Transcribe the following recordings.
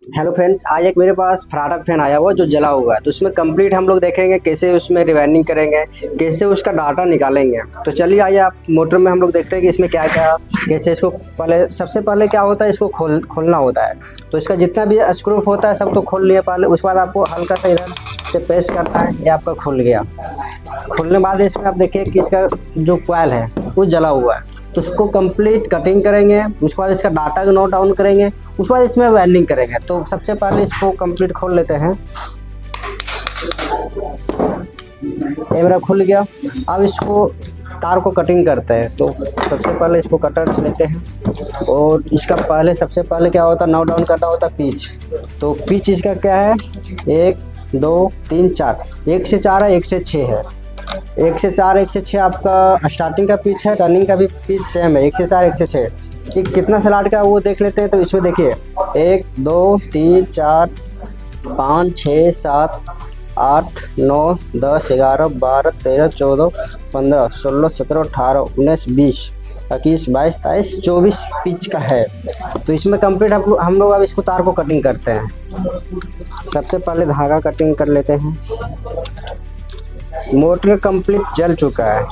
Hello friends, आज एक मेरे पास फराटा फैन आया हुआ जो जला हुआ है। तो उसमें कंप्लीट हम लोग देखेंगे कैसे उसमें रिवाइंडिंग करेंगे, कैसे उसका डाटा निकालेंगे। तो चलिए आइए, आप मोटर में हम लोग देखते हैं कि इसमें क्या क्या, कैसे इसको पहले, सबसे पहले क्या होता है, इसको खोलना होता है। तो इसका जितना भी स्क्रू होता है सब तो खोल लिया पहले। उसके बाद आपको हल्का सा इधर से प्रेस करना है, ये आपका खुल गया। खुलने बाद इसमें आप देखिए कि इसका जो कॉइल है वो जला हुआ है। तो उसको कंप्लीट कटिंग करेंगे, उसके बाद इसका डाटा को नोट डाउन करेंगे, उसके बाद इसमें वेल्डिंग करेंगे। तो सबसे पहले इसको कंप्लीट खोल लेते हैं। ये मेरा खुल गया। अब इसको तार को कटिंग करते हैं। तो सबसे पहले इसको कटर से लेते हैं और इसका पहले सबसे पहले क्या होता है, नोट डाउन करना होता है पिच। तो पिच इसका क्या है, 1 2 3 4, 1 से 4 है, 1 से 6 है। 1 से 4, 1 से 6 आपका स्टार्टिंग का पिच है, रनिंग का भी पिच सेम है, 1 से 4, 1 से 6। कि कितना स्लॉट का वो देख लेते हैं। तो इसमें देखिए 1 2 3 4 5 6 7 8 9 10 11 12 13 14 15 16 17 18 19 20 21 22 23 24 पिच का है। तो इसमें कंप्लीट हम लोग अब इसको तार को कटिंग करते हैं। सबसे पहले धागा कटिंग कर लेते हैं। मोटर कंप्लीट जल चुका है।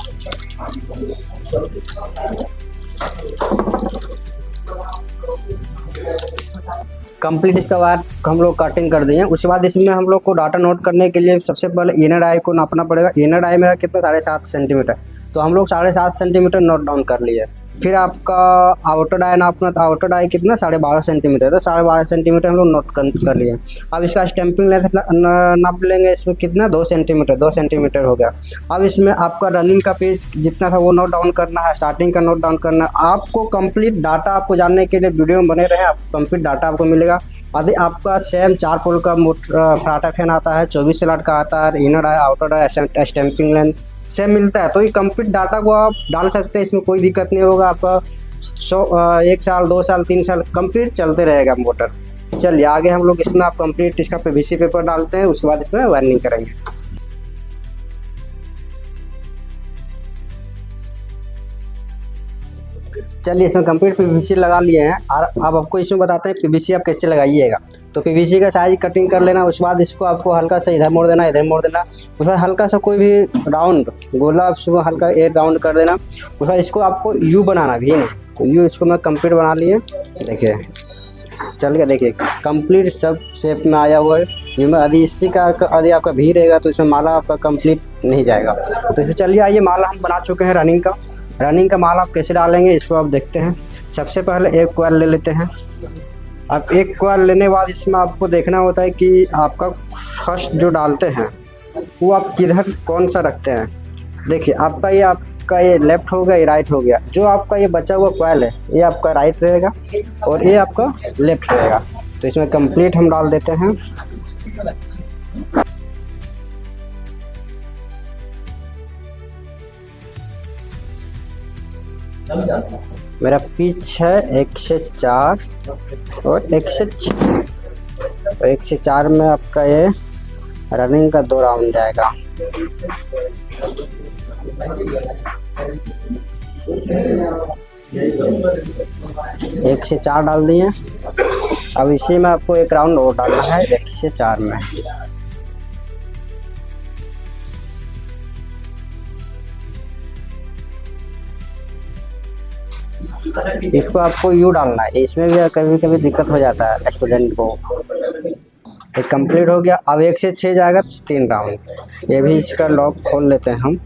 कंप्लीट इसका वायर हम लोग कटिंग कर दिए। उसके बाद इसमें हम लोग को डाटा नोट करने के लिए सबसे पहले इनर आई को नापना पड़ेगा। इनर आई मेरा कितना, 7.5 सेंटीमीटर। तो हम लोग 7.5 सेंटीमीटर नोट डाउन कर लिए। फिर आपका आउटर डाई नापना था। आउटर डाई कितना, 12.5 सेंटीमीटर। तो 12.5 सेंटीमीटर हम लोग नोट कर लिए। अब इसका स्टैंपिंग लेंथ नाप लेंगे। इसमें कितना, 2 सेंटीमीटर, 2 सेंटीमीटर हो गया। अब इसमें आपका रनिंग का पेज जितना था वो नोट डाउन करना है, स्टार्टिंग का नोट डाउन करना है। आपको कंप्लीट डाटा आपको जानने के लिए वीडियो में बने रहे, आप कंप्लीट डाटा आपको मिलेगा। यदि आपका सेम 4 पोल का फराटा फैन आता है, 24 स्लॉट का आता है, inner die, outer die, stamping length same मिलता है। तो ये कंप्लीट डाटा को आप डाल सकते हैं, इसमें कोई दिक्कत नहीं होगा। आपका 1 साल 2 साल 3 साल कंप्लीट चलते रहेगा मोटर। चलिए आगे हम लोग इसमें आप कंप्लीट इसका पीवीसी पेपर डालते हैं, उसके बाद इसमें वायरिंग करेंगे। चलिए इसमें कंप्लीट पीवीसी लगा लिए हैं और अब आपको इसमें बताते हैं पीवीसी आप कैसे लगाइएगा। तो पीवीसी का साइज कटिंग कर लेना। उसके बाद इसको आपको हल्का सा इधर मोड़ देना, इधर मोड़ देना। उसके बाद हल्का सा कोई भी राउंड गोला उसको हल्का एक राउंड कर देना। उसके बाद इसको आपको यू बनाना भी है। तो यू इसको मैं कंप्लीट बना लिए। देखिए चल गया, देखिए कंप्लीट सब शेप में आया हुआ है। यदि इसी का यदि आपका भी रहेगा तो इसमें माला आपका कंप्लीट नहीं जाएगा। तो इसमें चलिए आइए, माला हम बना चुके हैं रनिंग का। रनिंग का माल आप कैसे डालेंगे इसको आप देखते हैं। सबसे पहले एक कॉइल ले लेते हैं। अब एक कॉइल लेने के बाद इसमें आपको देखना होता है कि आपका फर्स्ट जो डालते हैं वो आप किधर कौन सा रखते हैं। देखिए आपका ये लेफ्ट हो गया, ये राइट हो गया। जो आपका ये बचा हुआ कॉइल है ये आपका राइट रहेगा और ये आपका लेफ्ट रहेगा। तो इसमें कंप्लीट हम डाल देते हैं। मेरा पिच है 1 से 4 और 1 से 6। तो 1 से 4 में आपका ये रनिंग का 2 राउंड जाएगा। एक से 4 डाल दिए। अब इसी में आपको 1 राउंड और डालना है 1 से 4 में। इसको आपको यू डालना है। इसमें भी कभी कभी दिक्कत हो जाता है स्टूडेंट को। एक कंप्लीट हो गया। अब 1 से 6 जाएगा 3 राउंड। ये भी इसका लॉक खोल लेते हैं हम।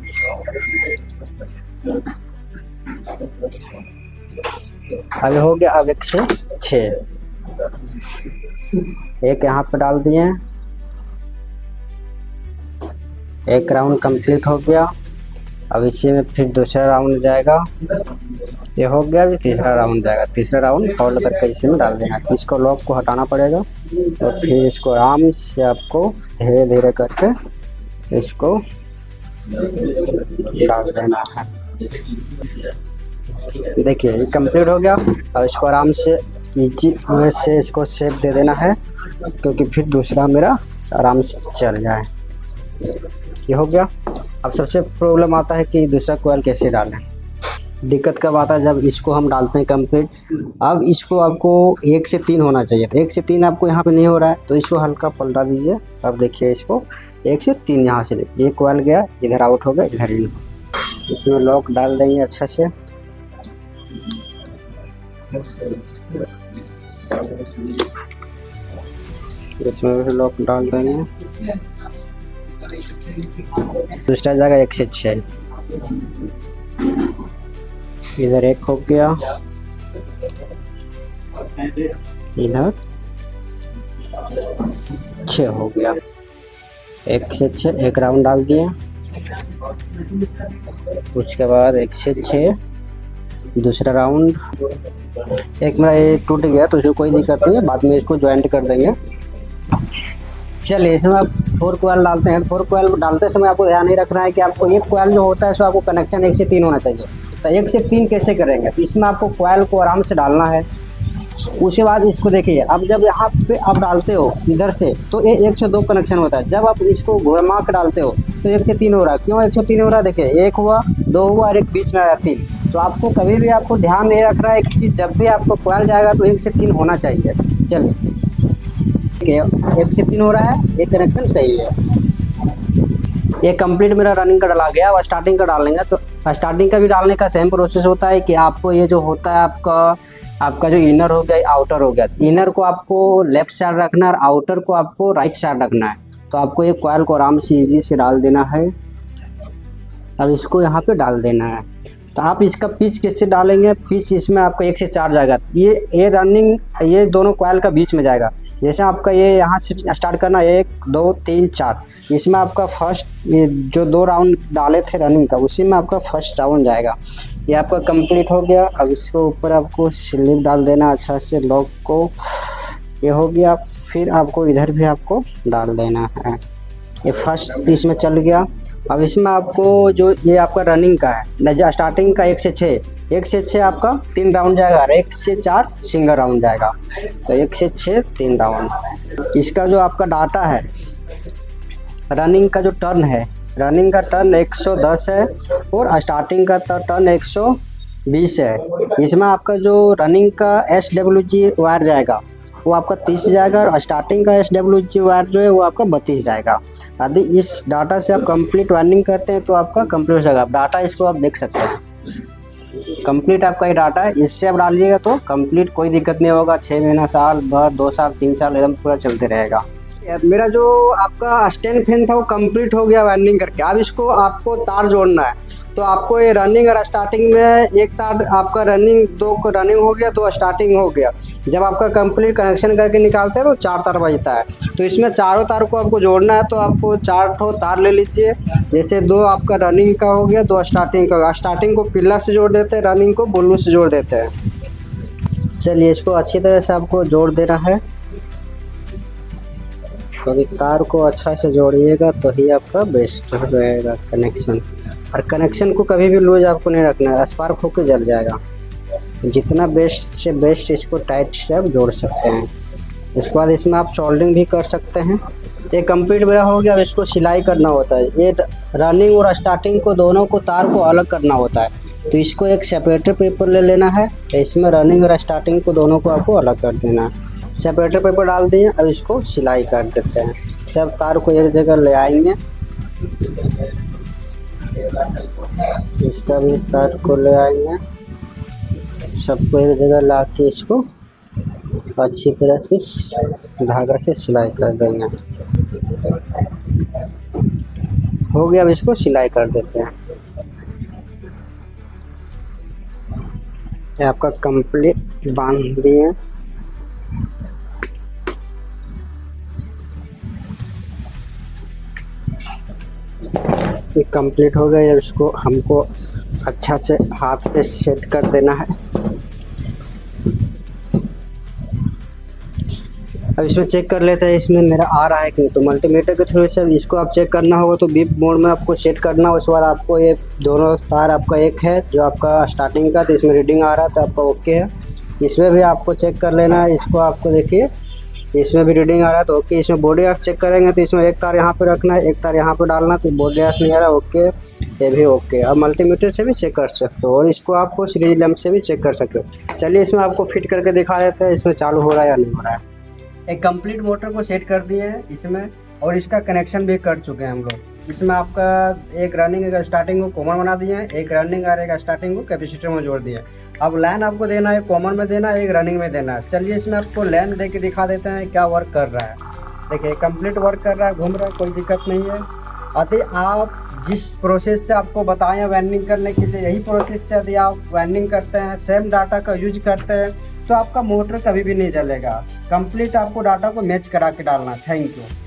अब हो गया। अब 1 से 6 एक यहाँ पे डाल दिए। 1 राउंड कंप्लीट हो गया। अब इसी में फिर दूसरा राउंड जाएगा। ये हो गया। अभी तीसरा राउंड जाएगा। तीसरा राउंड फोल्ड करके इसी में डाल देना। तो इसको लॉक को हटाना पड़ेगा और फिर इसको आराम से आपको धीरे धीरे करके इसको डाल देना है। देखिए ये कंप्लीट हो गया। अब इसको आराम से इजी वे से इसको शेप दे देना है, क्योंकि फिर दूसरा मेरा आराम से चल जाए। ये हो गया। अब सबसे प्रॉब्लम आता है कि दूसरा कॉइल कैसे डालें। दिक्कत कब आता है, जब इसको हम डालते हैं कंप्लीट। अब इसको आपको 1 से 3 होना चाहिए, 1 से 3 आपको यहाँ पे नहीं हो रहा है तो इसको हल्का पलटा दीजिए। अब देखिए इसको 1 से 3 यहाँ से देखिए, एक कॉइल गया, इधर आउट हो गया, इधर इन। इसमें लॉक डाल देंगे अच्छा से। इसमें भी लॉक डाल देंगे। दूसरा जगह 1 से 6, इधर 1 हो गया, इधर 6 हो गया। 1 से 6 एक राउंड डाल दिए। उसके बाद 1 से 6 दूसरा राउंड। एक मेरा ये टूट गया तो उसमें कोई दिक्कत नहीं है, बाद में इसको ज्वाइंट कर देंगे। चलिए इसमें आप 4 कॉइल डालते हैं। 4 कॉइल डालते समय आपको ध्यान नहीं रखना है कि आपको एक कॉइल जो होता है सो आपको कनेक्शन 1 से 3 होना चाहिए। तो 1 से 3 कैसे करेंगे, तो इसमें आपको कॉइल को आराम से डालना है। उसके बाद इसको देखिए, अब जब यहाँ पे आप डालते हो इधर से तो ये 1 से 2 कनेक्शन होता है। जब आप इसको घुमा के डालते हो तो 1 से 3 हो रहा है। क्यों 1 से 3 हो रहा है, देखिए 1 हुआ, 2 हुआ और एक बीच में आया 3। तो आपको कभी भी आपको ध्यान नहीं रख रहा है कि जब भी आपको कॉइल जाएगा तो 1 से 3 होना चाहिए। चलिए ठीक है, 1 से 3 हो रहा है, एक कनेक्शन सही है। ये कंप्लीट मेरा रनिंग का डाला गया। और स्टार्टिंग का डालेंगे तो स्टार्टिंग का भी डालने का सेम प्रोसेस होता है कि आपको ये जो होता है आपका जो इनर हो गया, आउटर हो गया। इनर को आपको लेफ्ट साइड रखना है और आउटर को आपको राइट साइड रखना है। तो आपको ये कॉइल को आराम से ईजी से डाल देना है। अब इसको यहाँ पे डाल देना है। तो आप इसका पिच किससे डालेंगे, पिच इसमें आपका 1 से 4 जाएगा। ये रनिंग ये दोनों कॉइल का बीच में जाएगा। जैसे आपका ये यहाँ से स्टार्ट करना, 1 2 3 4, इसमें आपका फर्स्ट ये जो 2 राउंड डाले थे रनिंग का, उसी में आपका फर्स्ट राउंड जाएगा। ये आपका कंप्लीट हो गया। अब इसके ऊपर आपको स्लिप डाल देना अच्छा से, लॉक को। ये हो गया। फिर आपको इधर भी आपको डाल देना है। ये फर्स्ट इसमें चल गया। अब इसमें आपको जो ये आपका रनिंग का है, जो स्टार्टिंग का 1 से 6, 1 से 6 आपका 3 राउंड जाएगा और 1 से 4 सिंगल राउंड जाएगा। तो 1 से 6 3 राउंड। इसका जो आपका डाटा है, रनिंग का जो टर्न है, रनिंग का टर्न 110 है और स्टार्टिंग का टर्न 120 है। इसमें आपका जो रनिंग का SWG वायर जाएगा वो आपका 30 जाएगा और स्टार्टिंग का SWG वायर जो है वो आपका 32 जाएगा। यदि इस डाटा से आप कंप्लीट रनिंग करते हैं तो आपका कंप्लीट हो जाएगा। डाटा इसको आप देख सकते हैं, कंप्लीट आपका ये डाटा है। इससे आप डालिएगा तो कंप्लीट कोई दिक्कत नहीं होगा। 6 महीना, साल भर, 2 साल, 3 साल एकदम पूरा चलते रहेगा। मेरा जो आपका स्टैंड फैन था वो कंप्लीट हो गया वायरिंग करके। अब इसको आपको तार जोड़ना है। तो आपको ये रनिंग और स्टार्टिंग में एक तार आपका रनिंग, 2 को रनिंग हो गया, 2 स्टार्टिंग हो गया। जब आपका कंप्लीट कनेक्शन करके निकालते हैं तो 4 तार बजता है। तो इसमें चारों तार को आपको जोड़ना है। तो आपको 4 ठो तार ले लीजिए। जैसे 2 आपका रनिंग का हो गया, 2 स्टार्टिंग का होगा। स्टार्टिंग को पिल्ला से जोड़ देते हैं, रनिंग को ब्लू से जोड़ देते हैं। चलिए इसको अच्छी तरह से आपको जोड़ देना है। कभी तार को अच्छा से जोड़िएगा तो ही आपका बेस्ट रहेगा कनेक्शन। और कनेक्शन को कभी भी लूज आपको नहीं रखना है, स्पार्क होकर जल जाएगा। तो जितना बेस्ट से बेस्ट इसको टाइट से आप जोड़ सकते हैं। उसके बाद इसमें आप सोल्डरिंग भी कर सकते हैं। ये कंप्लीट मेरा हो गया। अब इसको सिलाई करना होता है। ये रनिंग और स्टार्टिंग को दोनों को तार को अलग करना होता है। तो इसको एक सेपरेटर पेपर ले लेना है। इसमें रनिंग और स्टार्टिंग को दोनों को आपको अलग कर देना है। सेपरेटर पेपर डाल दिए। अब इसको सिलाई कर देते हैं। सब तार को एक जगह ले आएंगे। इसका भी तार को ले आएंगे, सबको एक जगह ला के इसको अच्छी तरह से धागा से सिलाई कर देंगे। हो गया। अब इसको सिलाई कर देते हैं। ये आपका कंप्लीट बांध दिए। ये कंप्लीट हो गया। इसको हमको अच्छा से हाथ से सेट कर देना है। अब इसमें चेक कर लेते हैं इसमें मेरा आ रहा है कि नहीं। तो मल्टीमीटर के थ्रू से इसको आप चेक करना होगा। तो बीप मोड में आपको सेट करना है। उसके बाद आपको ये दोनों तार आपका एक है जो आपका स्टार्टिंग का, तो इसमें रीडिंग आ रहा है तो आपका ओके है। इसमें भी आपको चेक कर लेना है। इसको आपको देखिए इसमें भी रीडिंग आ रहा है तो ओके। इसमें बॉडी अर्थ चेक करेंगे तो इसमें एक तार यहाँ पे रखना है, एक तार यहाँ पे डालना है, तो बॉडी अर्थ नहीं आ रहा, ओके ये भी ओके। अब मल्टीमीटर से भी चेक कर सकते हो और इसको आपको सीरीज लैंप से भी चेक कर सकते हो। चलिए इसमें आपको फिट करके दिखा देते हैं इसमें चालू हो रहा है या नहीं हो रहा है। एक कंप्लीट मोटर को सेट कर दिए हैं इसमें और इसका कनेक्शन भी कर चुके हैं हम लोग। इसमें आपका एक रनिंग एक स्टार्टिंग को कॉमन बना दिए हैं, एक रनिंग और एक स्टार्टिंग को कैपेसिटर में जोड़ दिया। अब लाइन आपको देना है कॉमन में देना है, एक रनिंग में देना है। चलिए इसमें आपको लाइन दे के दिखा देते हैं क्या वर्क कर रहा है। देखिए कंप्लीट वर्क कर रहा है, घूम रहा है, कोई दिक्कत नहीं है। यदि आप जिस प्रोसेस से आपको बताएं वाइंडिंग करने के लिए, यही प्रोसेस से यदि आप वाइंडिंग करते हैं, सेम डाटा का यूज करते हैं, तो आपका मोटर कभी भी नहीं जलेगा। कंप्लीट आपको डाटा को मैच करा के डालना। Thank you.